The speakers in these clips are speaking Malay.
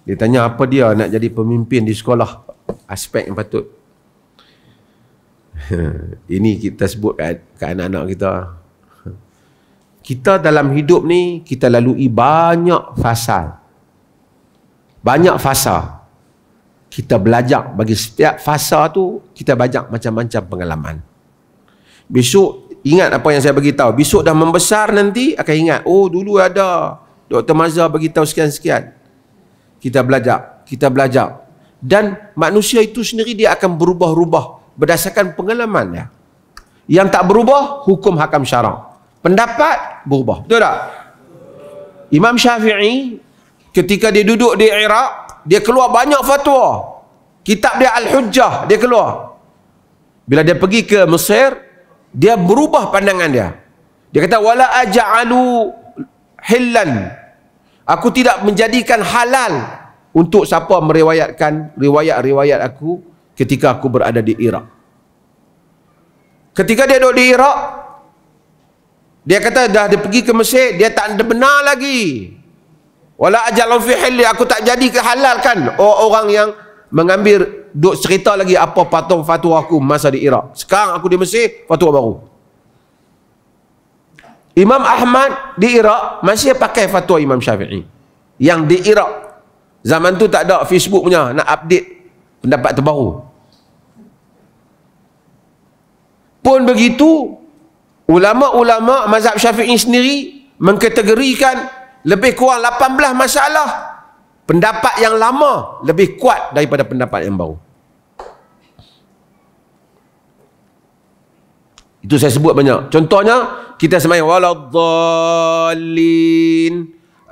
Dia tanya apa dia nak jadi pemimpin di sekolah. Aspek yang patut. Ini kita sebut kat anak-anak kita. Kita dalam hidup ni, kita lalui banyak fasa. Banyak fasa. Kita belajar. Bagi setiap fasa tu, kita belajar macam-macam pengalaman. Besok, ingat apa yang saya beritahu. Besok dah membesar nanti, akan ingat. Oh, dulu ada Dr. Mazhar beritahu sekian-sekian. Kita belajar. Kita belajar. Dan manusia itu sendiri dia akan berubah-ubah berdasarkan pengalaman dia. Yang tak berubah, hukum hakam syarak. Pendapat berubah. Betul tak? Imam Syafi'i ketika dia duduk di Iraq, dia keluar banyak fatwa. Kitab dia Al-Hujjah dia keluar. Bila dia pergi ke Mesir, dia berubah pandangan dia. Dia kata wala aj'alu hillan. Aku tidak menjadikan halal untuk siapa meriwayatkan riwayat-riwayat aku ketika aku berada di Iraq. Ketika dia duduk di Iraq, dia kata dah dia pergi ke Mesir, dia tak ada benar lagi. Wala ajalu fi hilli, aku tak jadi kehalalkan orang yang mengambil duk cerita lagi apa patung fatwa aku masa di Iraq. Sekarang aku di Mesir, fatwa baru. Imam Ahmad di Iraq masih pakai fatwa Imam Syafi'i. Yang di Iraq zaman tu tak ada Facebook punya nak update pendapat terbaru. Pun begitu, ulama-ulama mazhab Syafi'i sendiri mengkategorikan lebih kurang 18 masalah pendapat yang lama lebih kuat daripada pendapat yang baru. Itu saya sebut banyak. Contohnya, kita sembahyang waladdallin,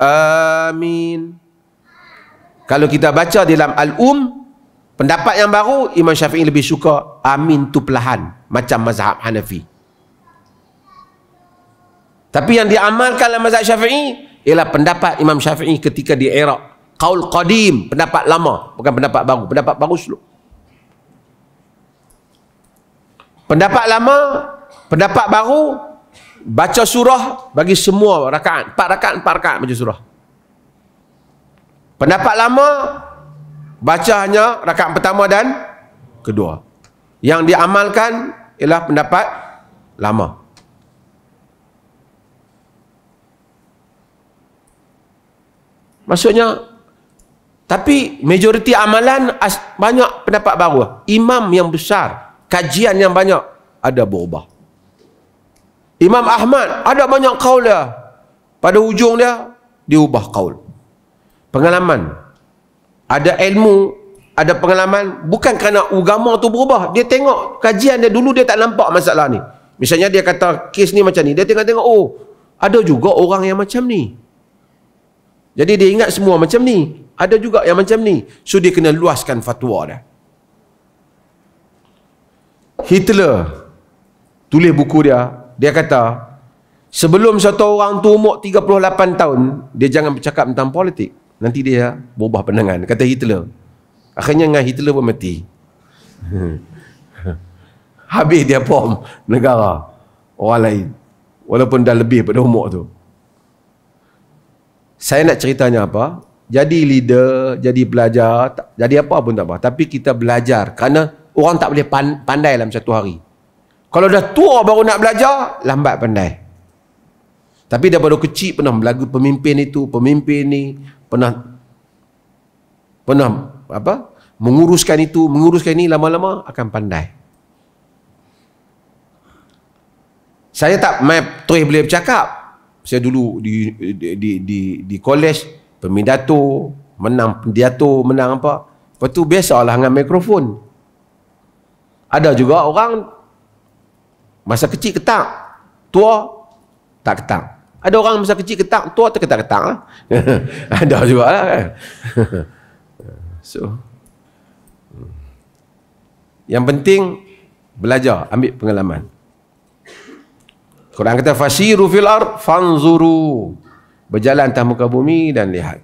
amin. Kalau kita baca dalam pendapat yang baru, Imam Syafi'i lebih suka amin tu perlahan, macam mazhab Hanafi. Tapi yang diamalkan dalam mazhab Syafi'i ialah pendapat Imam Syafi'i ketika di Iraq. Qaul qadim, pendapat lama, bukan pendapat baru. Pendapat baru slow. Pendapat lama, pendapat baru, baca surah bagi semua rakaat. 4 rakaat baca surah. Pendapat lama, baca hanya rakaat pertama dan kedua. Yang diamalkan ialah pendapat lama. Maksudnya, tapi majoriti amalan banyak pendapat baru. Imam yang besar, kajian yang banyak, ada berubah. Imam Ahmad ada banyak qaul dia. Pada hujung dia, diubah qaul. Pengalaman. Ada ilmu, ada pengalaman. Bukan kerana agama tu berubah. Dia tengok kajian dia dulu, dia tak nampak masalah ni. Misalnya dia kata kes ni macam ni. Dia tengok-tengok, oh, ada juga orang yang macam ni. Jadi dia ingat semua macam ni. Ada juga yang macam ni. So dia kena luaskan fatwa dia. Hitler tulis buku dia. Dia kata, sebelum satu orang tu umur 38 tahun, dia jangan bercakap tentang politik. Nanti dia berubah pandangan. Kata Hitler. Akhirnya dengan Hitler pun mati. Habis dia bom negara orang lain. Walaupun dah lebih pada umur tu. Saya nak ceritanya apa? Jadi leader, jadi belajar, jadi apa pun tak apa. Tapi kita belajar. Kerana orang tak boleh pandai dalam satu hari. Kalau dah tua baru nak belajar, lambat pandai. Tapi daripada kecil pernah belagu pemimpin itu, pemimpin ni, pernah apa? Menguruskan itu, menguruskan ini, lama-lama akan pandai. Saya tak terus boleh bercakap. Saya dulu di kolej, pemidato, menang pendiato, menang apa. Lepas tu biasalah dengan mikrofon. Ada juga orang masa kecil ketak, tua tak ketak. Ada orang masa kecil ketak, tua tak ketak-ketak lah. Ada juga lah kan. So, yang penting belajar, ambil pengalaman. Quran kata fasiru fil ard fanzuru, berjalan atas muka bumi dan lihat.